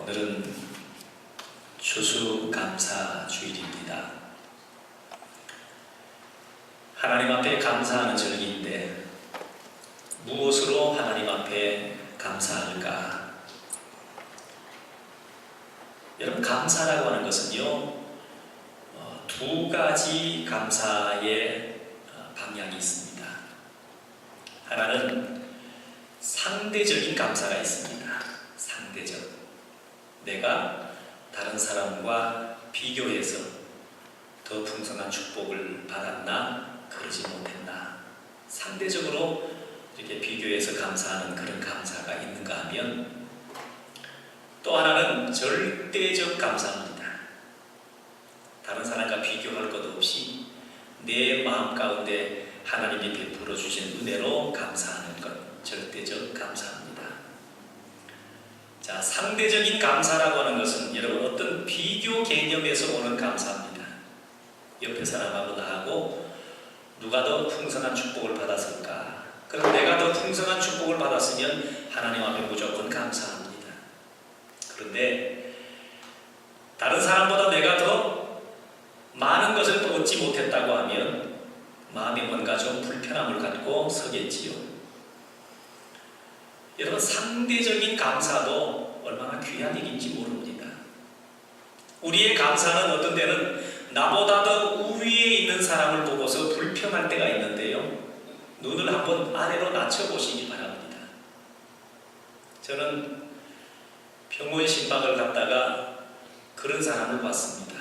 오늘은 추수감사주일입니다. 하나님 앞에 감사하는 절기인데 무엇으로 하나님 앞에 감사할까? 여러분, 감사라고 하는 것은요, 두 가지 감사의 방향이 있습니다. 하나는 상대적인 감사가 있습니다. 상대적. 내가 다른 사람과 비교해서 더 풍성한 축복을 받았나, 그러지 못했나. 상대적으로 이렇게 비교해서 감사하는 그런 감사가 있는가 하면, 또 하나는 절대적 감사입니다. 다른 사람과 비교할 것 없이 내 마음 가운데 하나님이 베풀어 주신 은혜로 감사하는 것, 절대적 감사입니다. 자, 상대적인 감사라고 하는 것은 여러분 어떤 비교 개념에서 오는 감사입니다. 옆에 사람하고 나하고 누가 더 풍성한 축복을 받았을까? 그럼 내가 더 풍성한 축복을 받았으면 하나님 앞에 무조건 감사합니다. 그런데 다른 사람보다 내가 더 많은 것을 얻지 못했다고 하면 마음에 뭔가 좀 불편함을 갖고 서겠지요. 여러분, 상대적인 감사도 얼마나 귀한 일인지 모릅니다. 우리의 감사는 어떤 때는 나보다 더 우위에 있는 사람을 보고서 불평할 때가 있는데요, 눈을 한번 아래로 낮춰보시기 바랍니다. 저는 병원 신방을 갔다가 그런 사람을 봤습니다.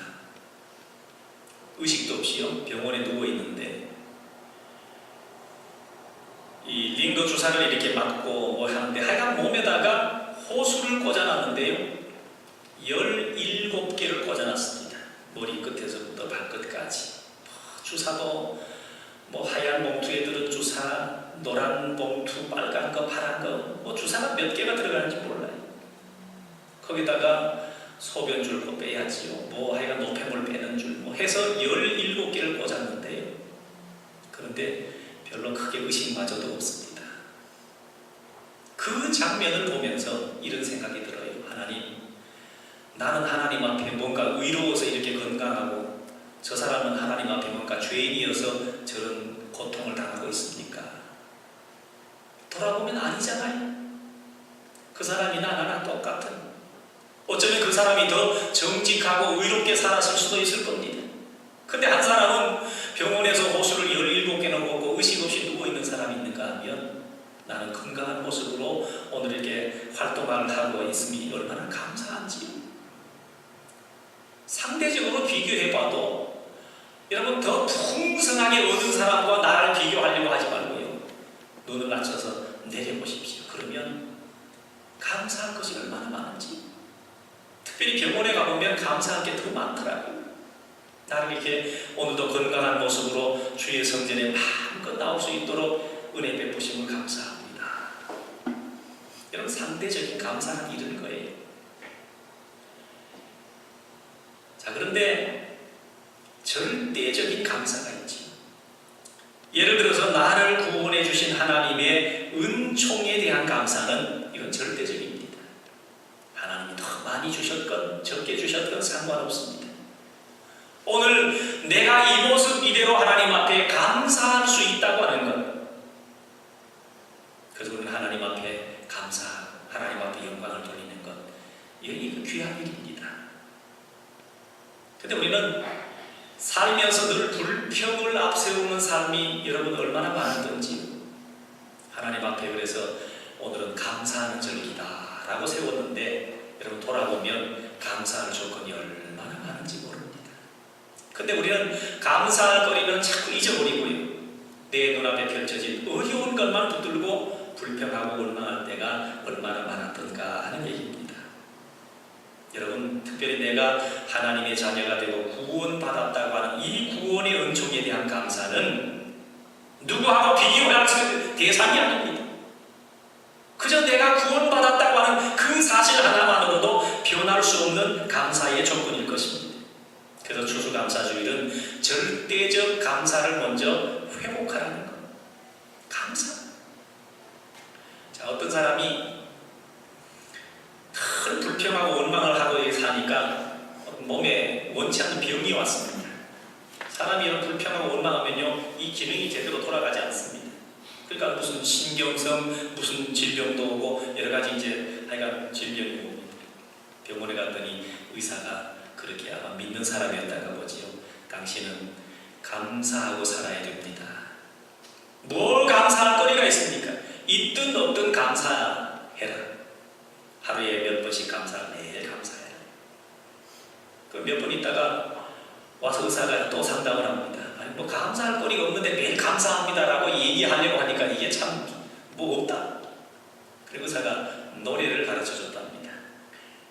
의식도 없이요, 병원에 누워있는데 이 링거 주사를 이렇게 맞고 뭐 하는데 하여간 몸에다가 호수를 꽂아놨는데요, 17개를 꽂아놨습니다. 머리 끝에서부터 발끝까지. 주사도 뭐 하얀 봉투에 들은 주사, 노란 봉투, 빨간 거, 파란 거, 뭐 주사가 몇 개가 들어가는지 몰라요. 거기다가 소변 줄 거 빼야지요, 뭐 하여간 노폐물 빼는 줄 뭐 해서 17개를 꽂았는데요, 그런데 별로 크게 의식마저도 없습니다. 그 장면을 보면서 이런 생각이 들어요. 하나님, 나는 하나님 앞에 뭔가 의로워서 이렇게 건강하고 저 사람은 하나님 앞에 뭔가 죄인이어서 저런 고통을 당하고 있습니까? 돌아보면 아니잖아요. 그 사람이나 나나 똑같은, 어쩌면 그 사람이 더 정직하고 의롭게 살았을 수도 있을 겁니다. 근데 한 사람은 병원에서 호수를 17개나 먹고 의식 없이 누워있는 사람이 있는가 하면, 나는 건강한 모습으로 오늘 이렇게 활동을 하고 있음이 얼마나 감사한지요. 상대적으로 비교해봐도 여러분, 더 풍성하게 얻은 사람과 나를 비교하려고 하지 말고요, 눈을 낮춰서 내려보십시오. 그러면 감사할 것이 얼마나 많은지. 특별히 병원에 가보면 감사할 게 더 많더라고요. 나를 이렇게 오늘도 건강한 모습으로 주의 성전에 마음껏 나올 수 있도록 은혜 베푸심을 감사합니다. 여러분, 상대적인 감사는 이런 거예요. 자, 그런데 절대적인 감사가 있지. 예를 들어서 나를 구원해 주신 하나님의 은총에 대한 감사는 이건 절대적입니다. 하나님이 더 많이 주셨건 적게 주셨건 상관없습니다. 오늘 내가 이 모습 이대로 하나님 앞에 감사할 수 있다고 하는 것, 그래서 우리는 하나님 앞에 감사, 하나님 앞에 영광을 돌리는 것, 이거 귀한 일입니다. 근데 우리는 살면서 늘 불평을 앞세우는 삶이 여러분 얼마나 많은지, 하나님 앞에 그래서 오늘은 감사하는 절기다 라고 세웠는데, 여러분 돌아보면 감사할 조건이 얼마나 많은지 모릅니다. 근데 우리는 감사할 거리는 자꾸 잊어버리고요, 내 눈앞에 펼쳐진 어려운 것만 붙들고 불평하고 원망할 때가 얼마나 많았던가 하는 얘기입니다. 여러분, 특별히 내가 하나님의 자녀가 되고 구원받았다고 하는 이 구원의 은총에 대한 감사는 누구하고 비교할 대상이 아닙니다. 그저 내가 구원받았다고 하는 그 사실 하나만으로도 변할 수 없는 감사의 조건일 것입니다. 그래서 추수감사주일은 절대적 감사를 먼저 회복하라는 것. 감사. 자, 어떤 사람이 늘 불평하고 원망을 하고 사니까 몸에 원치 않는 병이 왔습니다. 사람이 이런 불평하고 원망하면요, 이 기능이 제대로 돌아가지 않습니다. 그러니까 무슨 신경성 무슨 질병도 오고 여러 가지 이제 하여간 질병이 옵니다. 병원에 갔더니 의사가 그렇게 아마 믿는 사람이었다가 보지요. 당신은 감사하고 살아야 됩니다. 뭘 감사할 거리가 있습니까? 있든 없든 감사해라. 하루에 몇 번씩 매일 감사해라. 그 몇 번 있다가 와서 의사가 또 상담을 합니다. 아니 뭐 감사할 거리가 없는데 매일 감사합니다라고 얘기하려고 하니까 이게 참 뭐 없다. 그리고 의사가 노래를 가르쳐 줬답니다.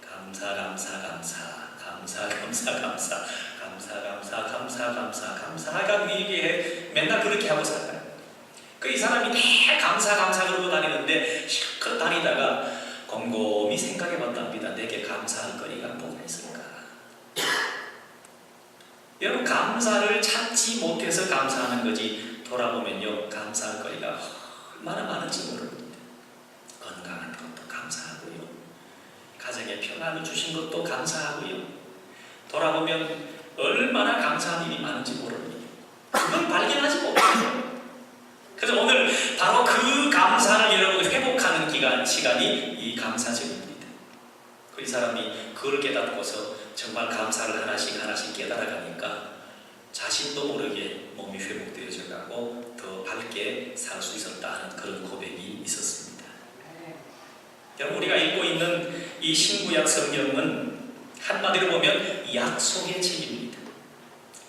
감사 감사 감사 감사 감사 감사 감사 감사 감사 감사 감사가 이게 맨날 그렇게 하고 살아요. 이 사람이 매 감사 감사 그러고 다니는데 실컷 다니다가 곰곰이 생각해 봤답니다. 내게 감사할 거리가 뭐가 있을까? 여러분 감사를 찾지 못해서 감사하는 거지 돌아보면요 감사할 거리가 얼마나 많은지 모릅니다. 건강한 것도 감사하고요. 가정에 평안을 주신 것도 감사하고요. 돌아보면 얼마나 감사한 일이 많은지 모릅니다. 그걸 발견하지 못해요. 그래서 오늘 바로 그 감사를 여러분 회복하는 시간이 이 감사절입니다. 이 사람이 그걸 깨닫고서 정말 감사를 하나씩 깨달아가니까 자신도 모르게 몸이 회복되어져 가고 더 밝게 살 수 있었다 하는 그런 고백이 있었습니다. 여러분 우리가 읽고 있는 이 신구약 성경은 한마디로 보면 약속의 책입니다.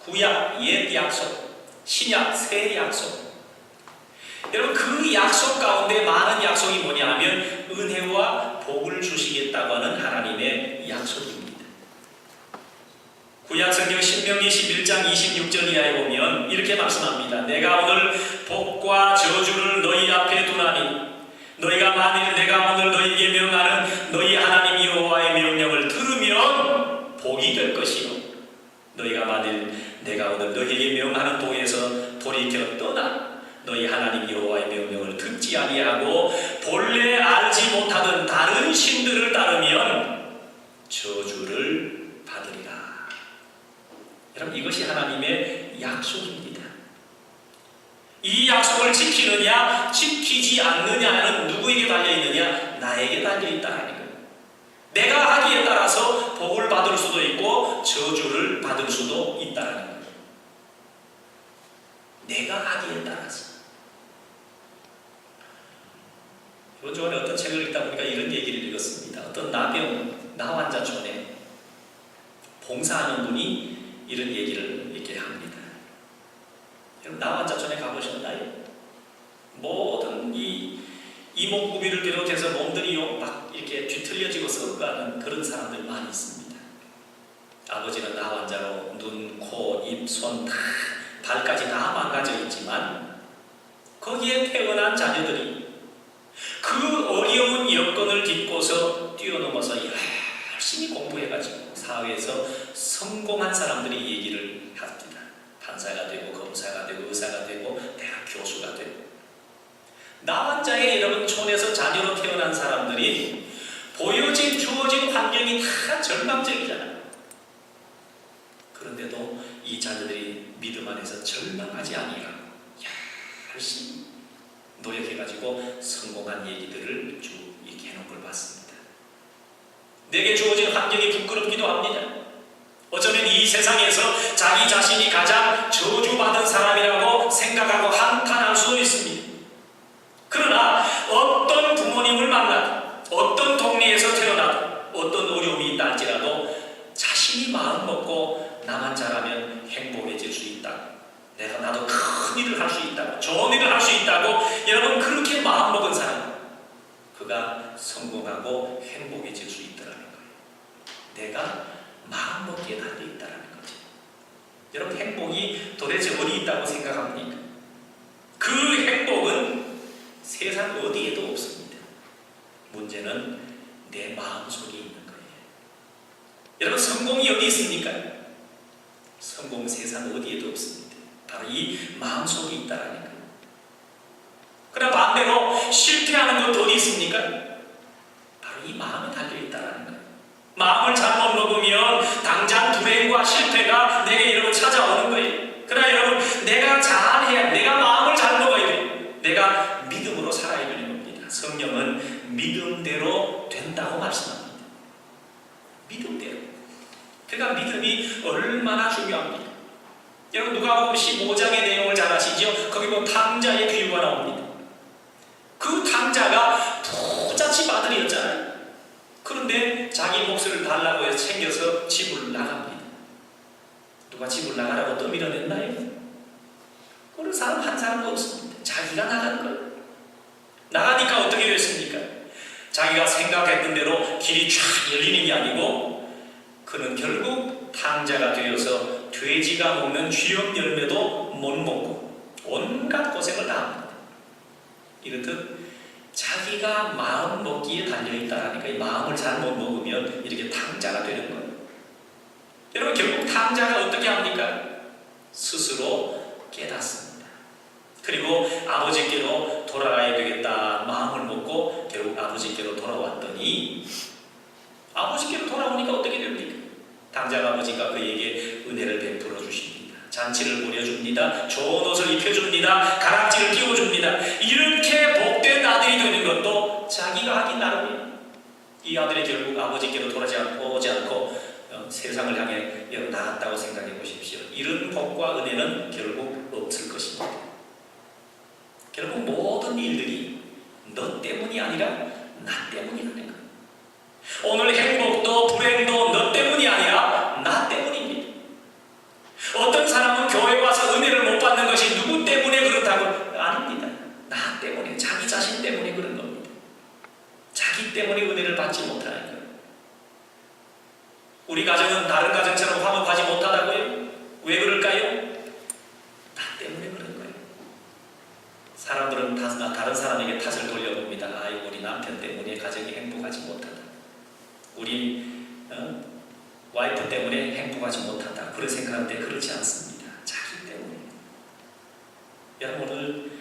구약 옛 약속, 신약 새 약속. 여러분 그 약속 가운데 많은 약속이 뭐냐 하면 은혜와 복을 주시겠다고 하는 하나님의 약속입니다. 구약성경 신명기 11장 26절 이하에 보면 이렇게 말씀합니다. 내가 오늘 복과 저주를 너희 앞에 두나니 너희가 만일 내가 오늘 너희에게 명하는 너희 하나님 여호와의 명령을 들으면 복이 될 것이요 너희가 만일 내가 오늘 너희에게 명하는 도에서 돌이켜 떠나 너희 하나님 여호와의 명령을 듣지 아니하고 본래 알지 못하던 다른 신들을 따르면 저주를 받으리라. 여러분 이것이 하나님의 약속입니다. 이 약속을 지키느냐 지키지 않느냐는 누구에게 달려있느냐? 나에게 달려있다는 거예요. 내가 하기에 따라서 복을 받을 수도 있고 저주를 받을 수도 있다는 거예요. 내가 하기에 따라서. 이번 주간에 어떤 책을 읽다 보니까 이런 얘기를 읽었습니다. 어떤 나환자촌에 봉사하는 분이 이런 얘기를 이렇게 합니다. 여러분 나환자촌에 가보셨나요? 모든 이 이목구비를 비롯해서 몸들이요 막 이렇게 뒤틀려지고 썩어가는 그런 사람들 많이 있습니다. 아버지는 나환자로 눈, 코, 입, 손 다 발까지 다 망가져 있지만 거기에 태어난 자녀들이 그 어려운 여건을 딛고서 뛰어넘어서 열심히 공부해가지고 사회에서 성공한 사람들이 얘기를 합니다. 판사가 되고 검사가 되고 의사가 되고 대학 교수가 되고 나환자의 여러분 촌에서 자녀로 태어난 사람들이 주어진 환경이 다 절망적이잖아요. 그런데도 이 자녀들이 믿음 안에서 절망하지 아니하고 열심히 노력해가지고 성공한 얘기들을 쭉 이렇게 해놓은 걸 봤습니다. 내게 주어진 환경이 부끄럽기도 합니다. 어쩌면 이 세상에서 자기 자신이 가장 저주받은 사람이라고 생각하고 한탄할 수도 있습니다. 그러나 어떤 부모님을 만나도 어떤 동네에서 태어나도 어떤 어려움이 있다 할지라도 자신이 마음 먹고 나만 잘하면 행복해질 수 있다. 나도 큰 일을 할 수 있다고 좋은 일을 할 수 있다고 여러분 그렇게 마음 먹은 사람 그가 성공하고 행복해질 수 있다는 거예요. 내가 마음 먹기에 달려있다는 거죠. 여러분 행복이 도대체 어디 있다고 생각합니까? 그 행복은 세상 어디에도 없습니다. 문제는 내 마음속에 있는 거예요. 여러분 성공이 어디 있습니까? 성공은 세상 어디에도 없습니다. 바로 이 마음속에 있다는 거예요. 그러나 반대로 실패하는 것도 어디 있습니까? 바로 이 마음에 달려있다는 거예요. 마음을 잘못 먹으면 당장 불행과 실패가 내게 여러분 찾아오는 거예요. 그러나 여러분, 내가 잘해야, 내가 마음을 잘 먹어야 돼요. 내가 믿음으로 살아야 되는 겁니다. 성령은 믿음대로 된다고 말씀합니다. 믿음대로. 그러니까 믿음이 얼마나 중요합니다. 여러분, 누가복음 15장의 내용을 잘 아시죠? 거기 보면 탕자의 비유가 나옵니다. 그 탕자가 부잣집 아들이었잖아요. 그런데 자기 몫을 달라고 해서 챙겨서 집을 나갑니다. 누가 집을 나가라고 또 밀어냈나요? 그런 사람 한 사람도 없습니다. 자기가 나간 거예요. 나가니까 어떻게 됐습니까? 자기가 생각했던 대로 길이 쫙 열리는 게 아니고 그는 결국 탕자가 되어서 돼지가 먹는 쥐염 열매도 못 먹고 온갖 고생을 다 합니다. 이렇듯 자기가 마음 먹기에 달려있다라니까 이 마음을 잘못 먹으면 이렇게 탕자가 되는 거예요. 여러분, 결국 탕자가 어떻게 합니까? 스스로 깨닫습니다. 그리고 아버지께로 돌아가야 되겠다 마음을 먹고 결국 아버지께로 돌아왔더니 아버지께로 돌아오니까 어떻게 됩니까? 탕자 아버지가 그에게 은혜를 베풀어 주십니다. 잔치를 벌여줍니다. 좋은 옷을 입혀줍니다. 가락지를 끼워줍니다. 이렇게 복된 아들이 되는 것도 자기가 하긴 나름이에요. 이 아들이 결국 아버지께로 오지 않고 세상을 향해 나갔다고 생각해 보십시오. 이런 복과 은혜는 결국 없을 것입니다. 결국 모든 일들이 너 때문이 아니라 나 때문이라는 거예요. 오늘 행복도 불행도 너 때문이 아니라 나 때문입니다. 어떤 사람은 교회 와서 은혜를 못 받는 것이 누구 때문에 그렇다고? 아닙니다. 나 때문에, 자기 자신 때문에 그런 겁니다. 자기 때문에 은혜를 받지 못하는 거예요. 우리 가정은 다른 가정처럼 화목하지 못하다고요? 왜 그럴까요? 나 때문에 그런 거예요. 사람들은 다른 사람에게 탓을 돌려봅니다. 아이고, 우리 남편 때문에 가정이 행복하지 못하다. 우리 와이프 때문에 행복하지 못하다. 그런 생각하는데 그렇지 않습니다. 자기 때문에. 여러분, 오늘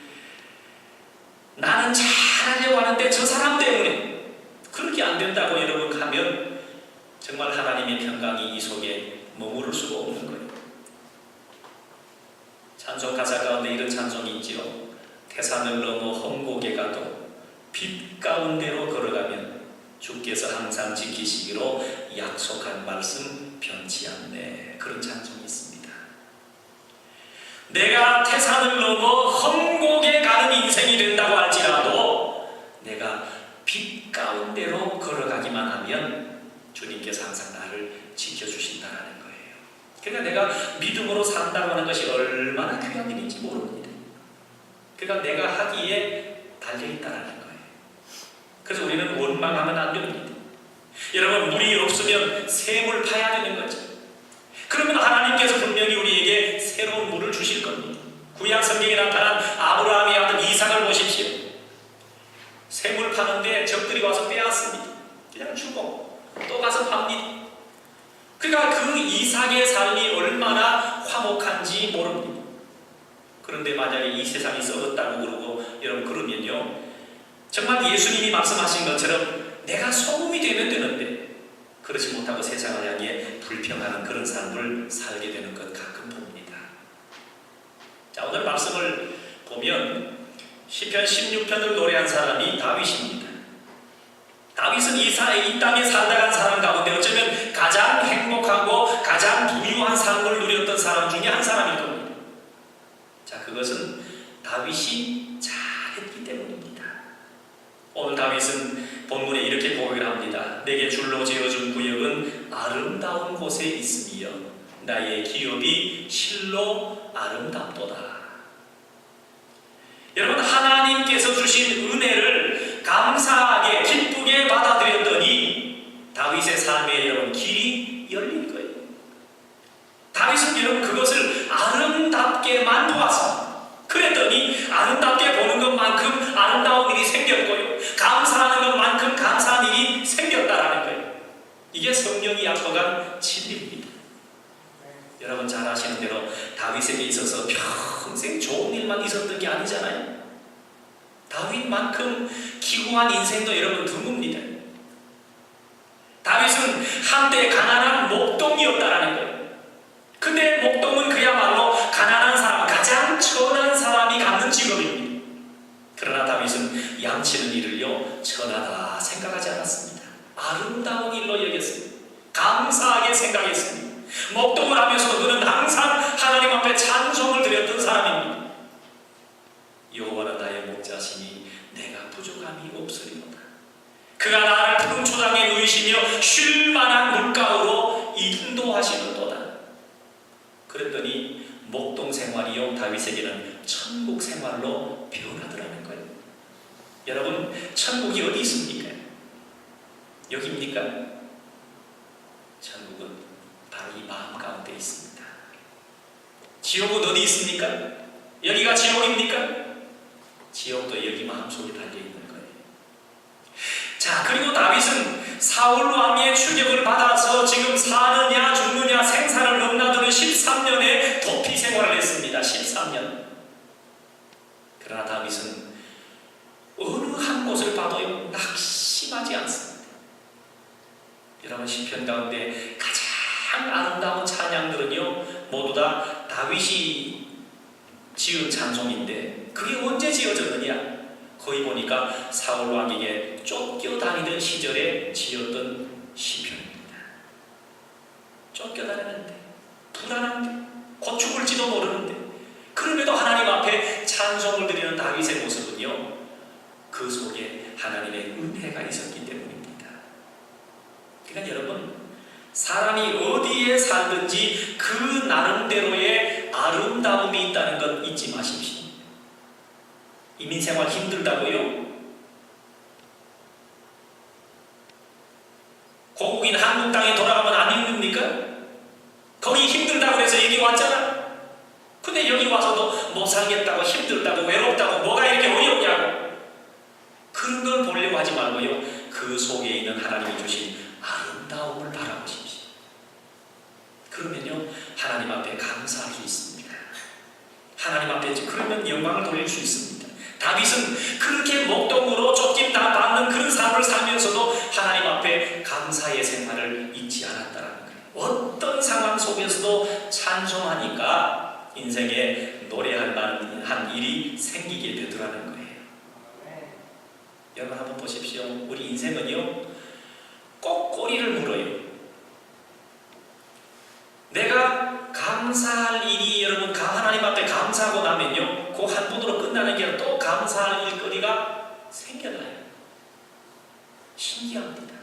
나는 잘하려고 하는데 저 사람 때문에 그렇게 안 된다고 여러분 하면 정말 하나님의 평강이 이 속에 머무를 수가 없는 거예요. 찬송 가사 가운데 이런 찬송이 있지요. 태산을 넘어 험곡에 가도 빛 가운데로 걸어가면 주께서 항상 지키시기로 약속한 말씀 변치 않네. 그런 찬송이 있습니다. 내가 태산을 넘어 험곡에 가는 인생이 된다고 할지라도 내가 빛 가운데로 걸어가기만 하면 주님께서 항상 나를 지켜주신다는 거예요. 그러니까 내가 믿음으로 산다고 하는 것이 얼마나 귀한 일인지 모릅니다. 그러니까 내가 하기에 달려있다는 거예요. 그래서 우리는 원망하면 안 됩니다. 여러분, 물이 없으면 샘을 파야 되는 거죠. 그러면 하나님께서 분명히 우리에게 새로운 물을 주실 겁니다. 구약 성경에 나타난 아브라함의 아들 이삭을 보십시오. 샘을 파는데 적들이 와서 빼앗습니다. 그냥 주고 또 가서 팝니다. 그러니까 그 이삭의 삶이 얼마나 화목한지 모릅니다. 그런데 만약에 이 세상이 썩었다고 그러고 여러분 그러면요, 정말 예수님이 말씀하신 것처럼 내가 소금이 되면 되는데 그렇지 못하고 세상을 향해 불평하는 그런 삶을 살게 되는 것 가끔 봅니다. 자, 오늘 말씀을 보면 시편 16편을 노래한 사람이 다윗입니다. 다윗은 이 땅에 살다간 사람 가운데 어쩌면 가장 행복하고 가장 부유한 삶을 누렸던 사람 중에 한 사람일 겁니다. 자, 그것은 다윗이 잘했기 때문입니다. 오늘 다윗은 본문에 이렇게 고백을 합니다. 내게 줄로 지어준 구역은 아름다운 곳에 있으며 나의 기업이 실로 아름답도다. 여러분, 하나님께서 주신 은혜를 감사하게 기쁘게 받아들였더니 다윗의 삶에 여러분 길이 열린 거예요. 다윗은 여러분 그것을 아름답게만 보았습니다. 그랬더니 아름답게 보는 것만큼 아름다운 일이 생겼고요, 감사하는 것만큼 감사한 일이 생겼다라는 거예요. 이게 성령이 약속한 진리입니다. 여러분 잘 아시는 대로 다윗에게 있어서 평생 좋은 일만 있었던 게 아니잖아요. 다윗만큼 기구한 인생도 여러분 드뭅니다. 다윗은 한때 가난한 목동이었다라는 거예요. 근데 목동은 그야말로 가난한 사람, 가장 천한 사람이 갖는 직업입니다. 그러나 다윗은 양치는 일을요 천하다 생각하지 않았습니다. 아름다운 일로 여겼습니다. 감사하게 생각했습니다. 목동을 하면서 그는 항상 하나님 앞에 찬송을 드렸던 사람입니다. 여호와는 나의 목자시니 내가 부족함이 없으리로다. 그가 나를 푸른 초장에 누이시며 쉴 만한 물가로 인도하시는도다. 그랬더니 목동 생활이요 다윗에게는 천국 생활로 변하더라는 거예요. 여러분, 천국이 어디 있습니까? 여기입니까? 천국은 바로 이 마음 가운데 있습니다. 지옥은 어디 있습니까? 여기가 지옥입니까? 지옥도 여기 마음속에 달려있는 거예요. 자, 그리고 다윗은 사울 왕의 추격을 받아서 지금 사느냐 죽느냐 생사를 넘나드는 13년의 도피 생활을 했습니다. 13년. 그러나 다윗은 어느 한 곳을 봐도 낙심하지 않습니다. 여러분, 시편 가운데 가장 아름다운 찬양들은요 모두 다 다윗이 지은 찬송인데 그게 언제 지어졌느냐? 거기 보니까 사울 왕에게 쫓겨다니던 시절에 지었던 시편입니다. 쫓겨다니는데, 불안한데, 곧 죽을지도 모르는데, 그럼에도 하나님 앞에 찬송을 드리는 다윗의 모습은요 그 속에 하나님의 은혜가 있었기 때문입니다. 그러니까 여러분, 사람이 어디에 살든지 그 나름대로의 아름다움이 있다는 것 잊지 마십시오. 이민생활 힘들다고요? 고국인 한국 땅에 돌아가면 안 힘듭니까? 거기 힘들다고 해서 여기 왔잖아. 근데 여기 와서도 못 살겠다고, 힘들다고, 외롭다고, 뭐가 이렇게 어렵냐고. 그런 걸 보려고 하지 말고요 그 속에 있는 하나님이 주신 아름다움을 바라보십시오. 그러면요 하나님 앞에 감사할 수 있습니다. 하나님 앞에 그러면 영광을 돌릴 수 있습니다. 다윗은 그렇게 목동으로 쫓김 다 받는 그런 삶을 살면서도 하나님 앞에 감사의 생활을 잊지 않았다는 거예요. 어떤 상황 속에서도 찬송하니까 인생에 노래할 만한 일이 생기게 되더라는 거예요. 여러분 한번 보십시오. 우리 인생은요 꼭 꼬리를 물어요. 내가 감사할 일이 여러분 하나님 앞에 감사하고 나면요 그 한 번으로 끝나는 게 아니라 또 감사할 일거리가 생겨나요. 신기합니다.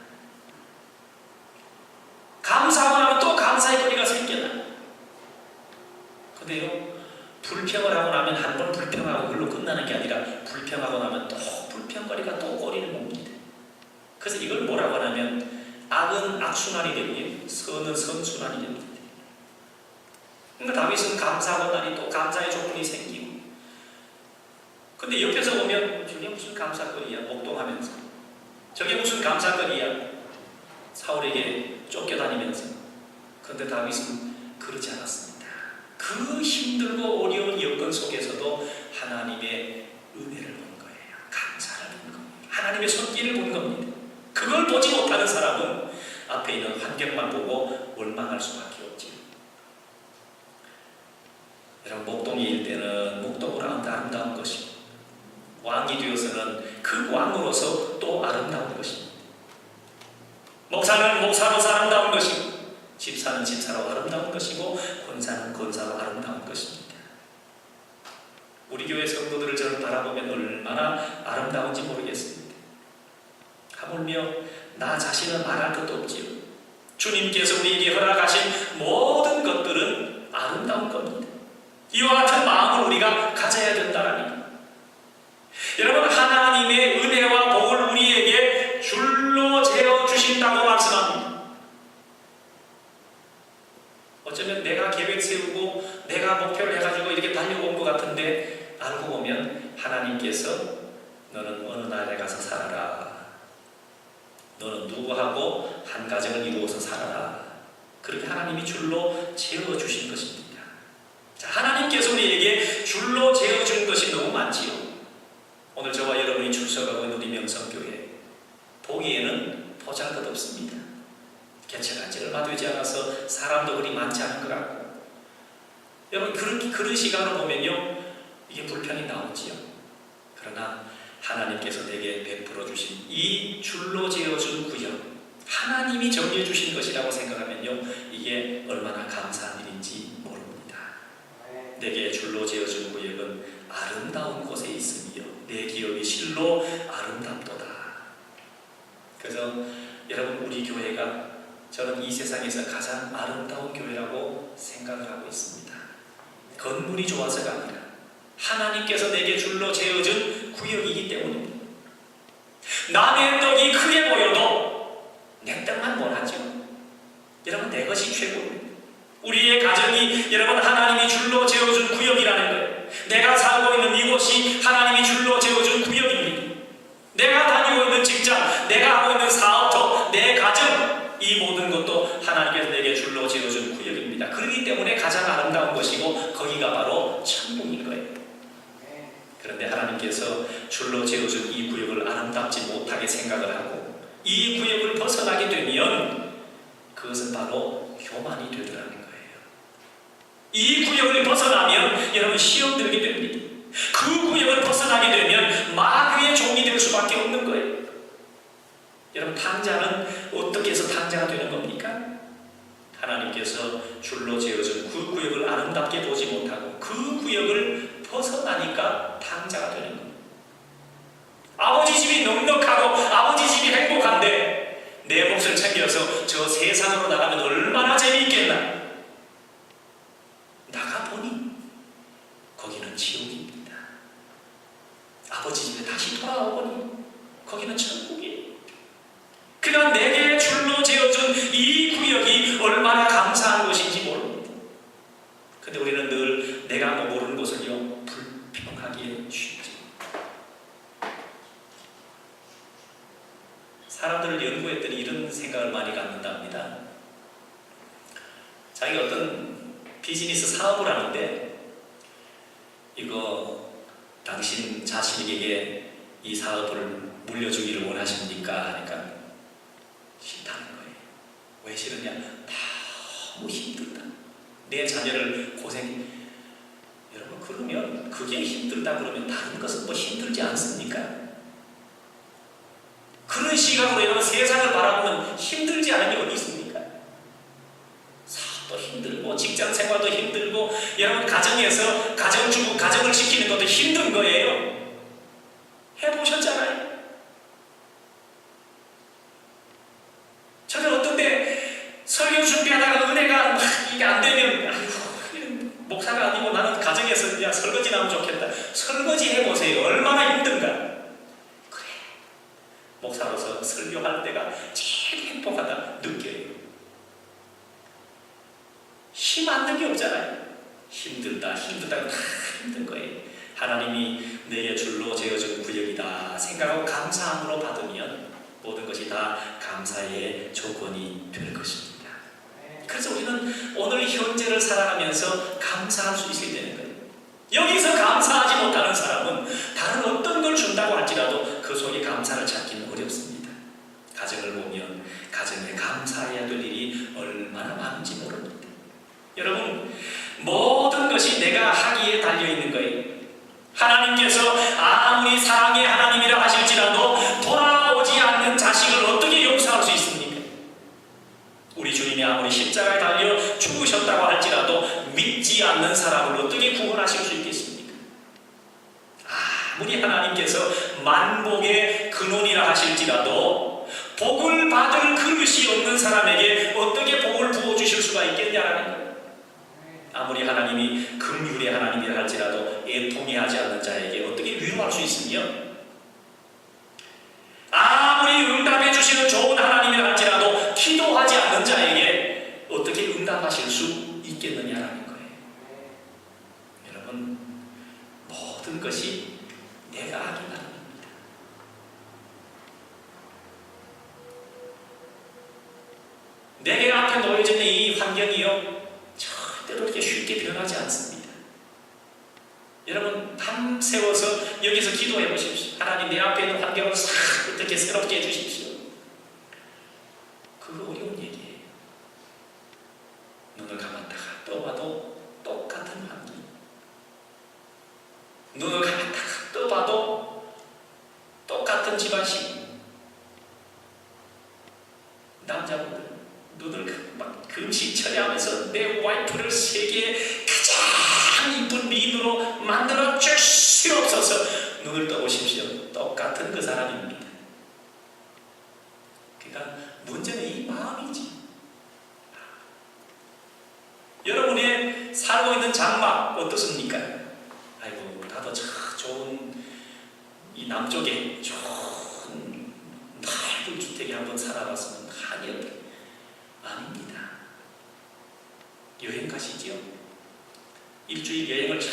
감사하고 나면 또 감사의 거리가 생겨나요. 근데요 불평을 하고 나면 한 번 불평하고 그걸로 끝나는 게 아니라 불평하고 나면 또 불평거리가 또 꼬리를 봅니다. 그래서 이걸 뭐라고 하냐면 악은 악순환이 되고요 선은 선순환이 됩니다. 그러니까 다윗은 감사하고 나니 또 감사의 조건이 생기고, 근데 옆에서 보면 저게 무슨 감사거리야 목동하면서, 저게 무슨 감사거리야 사울에게 쫓겨다니면서. 그런데 다윗은 그러지 않았습니다. 그 힘들고 어려운 여건 속에서도 하나님의 은혜를 본 거예요. 감사를 본 겁니다. 하나님의 손길을 본 겁니다. 그걸 보지 못하는 사람은 앞에 있는 환경만 보고 원망할 수밖에 없지요. 여러분, 목동일 때는 목동으로 아름다운 것이고, 왕이 되어서는 그 왕으로서 또 아름다운 것입니다. 목사는 목사로서 아름다운 것이고, 집사는 집사로 아름다운 것이고, 권사는 권사로 아름다운 것입니다. 우리 교회 성도들을 저는 바라보면 얼마나 아름다운지 모르겠습니다. 하물며 나 자신은 말할 것도 없지요. 주님께서 우리에게 허락하신 모든 것들은 아름다운 겁니다. 이와 같은 마음을 우리가 가져야 된다라니. 여러분, 하나님의 은혜와 복을 우리에게 줄로 재어 주신다고 말씀합니다. 어쩌면 내가 계획 세우고 내가 목표를 해가지고 이렇게 달려온 것 같은데 알고 보면 하나님께서 너는 어느 나라에 가서 살아라. 너는 누구하고 한 가정을 이루어서 살아라. 그렇게 하나님이 줄로 재어 주신 것입니다. 자, 하나님께서 우리에게 줄로 재어준 것이 너무 많지요. 오늘 저와 여러분이 출석하고 있는 우리 명성교회, 보기에는 보잘것없습니다. 개척한 사람도 그리 많지 않은 것 같고, 여러분 그런 시각으로 보면요, 이게 불평이 나오지요. 그러나 하나님께서 내게 베풀어 주신 이 줄로 지어준 구역, 하나님이 정해 주신 것이라고 생각하면요, 이게 얼마나 감사한 일인지 모릅니다. 내게 줄로 지어준 구역은 아름다운 곳에 있으며 내 기업이 실로 아름답도다. 그래서 여러분, 우리 교회가 저는 이 세상에서 가장 아름다운 교회라고 생각을 하고 있습니다. 건물이 좋아서가 아니라 하나님께서 내게 줄로 지어준 구역이기 때문입니다. 남의 떡이 크게 보여도 내 떡만 원하죠. 여러분, 내 것이 최고입니다. 우리의 가정이 여러분 하나님이 줄로 지어준 구역이라는 거예요. 내가 살고 있는 이곳이 하나님이 줄로 지어준 구역입니다. 내가 다니고 있는 직장, 내가 하고 있는 사업터, 내 가정, 이 모든 것도 하나님께서 내게 줄로 지어준 구역입니다. 그렇기 때문에 가장 아름다운 것이고 거기가 바로 천국인 거예요. 그런데 하나님께서 줄로 지어준 이 구역을 아름답지 못하게 생각을 하고 이 구역을 벗어나게 되면 그것은 바로 교만이 되더라는 거예요. 이 구역을 벗어나면 여러분 시험 들게 됩니다. 그 구역을 벗어나게 되면 마귀의 종이 될 수밖에 없는 거예요. 여러분, 탕자는 어떻게 해서 탕자가 되는 겁니까? 하나님께서 줄로 지어준 그 구역을 아름답게 보지 못하고 그 구역을 벗어나니까 탕자가 되는 겁니다. 아버지 집이 넉넉하고 아버지 집이 행복한데 내 몫을 챙겨서 저 세상으로 나가면 얼마나 재미있겠나? 나가보니 거기는 지옥입니다. 아버지 집에 다시 돌아오보니 거기는 천국이에요. 그냥 내게 줄로 지어준 이 구역이 얼마나 감사한 것인지 모릅니다. 근데 우리는 늘 내가 모르는 것을요 불평하기에 쉽죠. 사람들을 연구했더니 이런 생각을 많이 갖는답니다. 자기가 어떤 비즈니스 사업을 하는데 이거 당신 자신에게 이 사업을 물려주기를 원하십니까? 하니까 싫다는 거예요. 왜 싫으냐? 너무 힘들다. 내 자녀를 여러분, 그러면 그게 힘들다 그러면 다른 것은 뭐 힘들지 않습니까? 그런 시각으로 여러분 세상을 바라보면 힘들지 않은 게 어디 있습니까? 사업도 힘들고 직장 생활도 힘들고 여러분 가정에서 가정주부 가정을 지키는 것도 힘든 거예요. 해보셨잖아요. 저는 어떤 때 설교 준비하다가 은혜가 막 이게 안 되면 목사가 아니고 나는 가정에서 그냥 설거지 나오면 좋겠다. 설거지 해보세요. 얼마나 힘든가. 그래, 목사로서 설교할 때가 제일 행복하다 느껴요. 힘 안 든 게 없잖아요. 힘들다 다 힘든 거예요. 하나님이 내게 줄로 지어준 구역이다 생각하고 감사함으로 받으면 모든 것이 다 감사의 조건이 될 것입니다. 그래서 우리는 오늘 현재를 살아가면서 감사할 수 있어야 되는 거예요. 여기서 감사하지 못하는 사람은 다른 어떤 걸 준다고 할지라도 그 속에 감사를 찾기는 어렵습니다. 가정을 보면 가정에 감사해야 될 일이 얼마나 많은지 모릅니다. 여러분, 모든 것이 내가 하기에 달려있는 거예요. 하나님께서 아무리 사랑의 하나님이라 하실지라도 돌아오지 않는 자식을 어떻게 용서할 수 있습니까? 우리 주님이 아무리 십자가에 달려 죽으셨다고 할지라도 믿지 않는 사람을 어떻게 구원하실 수 있겠습니까? 아무리 하나님께서 만복의 근원이라 하실지라도 복을 받을 그릇이 없는 사람에게 어떻게 복을 부어주실 수가 있겠냐라는 거예요. 아무리 하나님이 긍휼의 하나님이라 할지라도 애통이 하지 않는 자에게 어떻게 위로할 수 있으며 아무리 응답해 주시는 좋은 하나님이라 할지라도 기도하지 않는 자에게 어떻게 응답하실 수 있겠느냐라는 거예요. 여러분, 모든 것이 내가 하기 나름입니다. 내게 앞에 놓여져 있는 이 환경이요 절대로 이렇게 쉽게 변하지 않습니다. 여러분, 밤새워서 여기서 기도해 보십시오. 하나님, 내 앞에 있는 환경을 싹 어떻게 새롭게 해주십시오. 그거 어려운 얘기예요. 눈을 가만 딱 떠봐도 똑같은 집안식. 남자분들 눈을 막 금식 처리하면서 내 와이프를 세계의 가장 이쁜 미인으로 만들어 주시옵소서. 눈을 떠보십시오. 똑같은 그 사람입니다. 그러니까 문제는 이 마음이지. 여러분의 살고 있는 장막 어떻습니까? 아이고, 나도 참 좋은 이 남쪽에 좋은 넓은 주택에 한번 살아봤으면 한이 없게. 아닙니다. 여행 가시죠? 일주일 여행을 쫙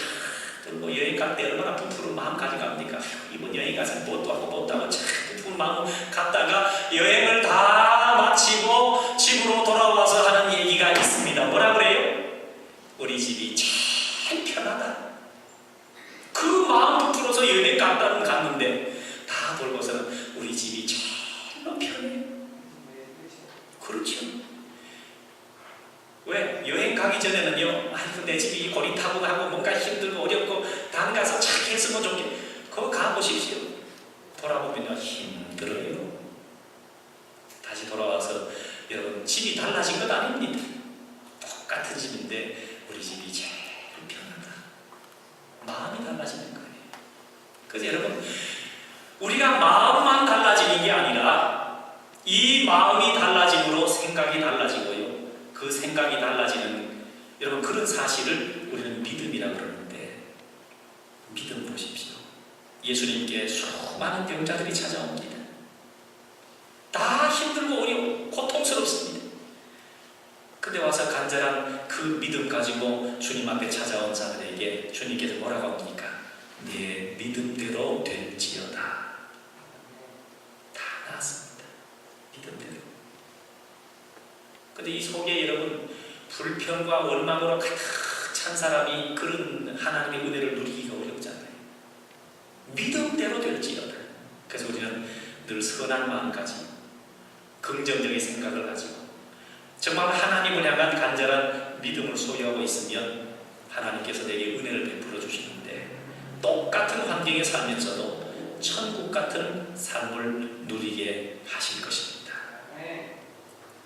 들고 여행 갈 때 얼마나 부푸른 마음 가져갑니까? 이번 여행 가서 뭣도 하고 뭣도 하고 참 부푸른 마음 갔다가 여행을 다 마치고 집으로 돌아와서 하는 얘기가 있습니다. 뭐라 그래요? 우리 집이 제일 편하다. 그 마음 부풀어서 여행 갔는데 다 돌고서는 우리 집이 제일 편해요. 그렇죠. 왜? 여행 가기 전에는요, 아이고 내 집이 고리타분하고 뭔가 힘들고 어렵고 단 가서 착했으면 좋겠. 그거 가보십시오. 돌아보면요 힘들어요. 다시 돌아와서 여러분 집이 달라진 것 아닙니다. 똑같은 집인데 우리 집이 제일 편하다. 마음이 달라지는 거예요. 그래서 여러분 우리가 마음만 달라지는 게 아니라 이 마음이 달라짐으로 생각이 달라지고요. 그 생각이 달라지는 여러분 그런 사실을 우리는 믿음이라고 그러는데 믿음 보십시오. 예수님께 수많은 병자들이 찾아옵니다. 다 힘들고 어려워 고통스럽습니다. 근데 와서 간절한 그 믿음 가지고 주님 앞에 찾아온 자들에게 주님께서 뭐라고 합니까? 네 믿음대로 될지어다. 다 나았습니다. 믿음대로. 근데 이 속에 여러분 불평과 원망으로 가득 찬 사람이 그런 하나님의 은혜를 누리기가 어렵잖아요. 믿음대로 될지어다. 그래서 우리는 늘 선한 마음 가지고 긍정적인 생각을 가지고 정말 하나님을 향한 간절한 믿음을 소유하고 있으면 하나님께서 내게 은혜를 베풀어 주시는데 똑같은 환경에 살면서도 천국 같은 삶을 누리게 하실 것입니다.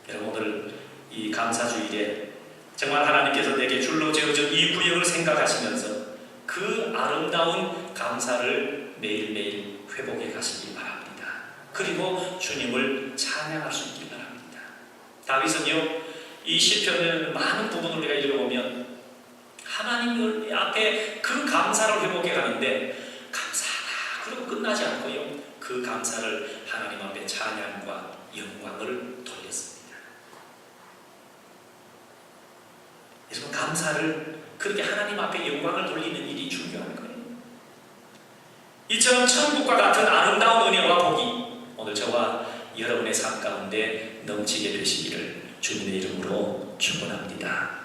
여러분 오늘 이 감사주일에 정말 하나님께서 내게 줄로 재어준 이 구역을 생각하시면서 그 아름다운 감사를 매일매일 회복해 가시기 바랍니다. 그리고 주님을 찬양할 수 있기 바랍니다. 다윗은요 이 시편을 많은 부분을 우리가 읽어보면 하나님 앞에 그 감사를 회복해 가는데 감사하다 그러고 끝나지 않고요 그 감사를 하나님 앞에 찬양과 영광을 돌렸습니다. 여러분 감사를 그렇게 하나님 앞에 영광을 돌리는 일이 중요한 거예요. 이처럼 천국과 같은 아름다운 은혜와 복이 오늘 저와 여러분의 삶 가운데 넘치게 되시기를 주님의 이름으로 축원합니다.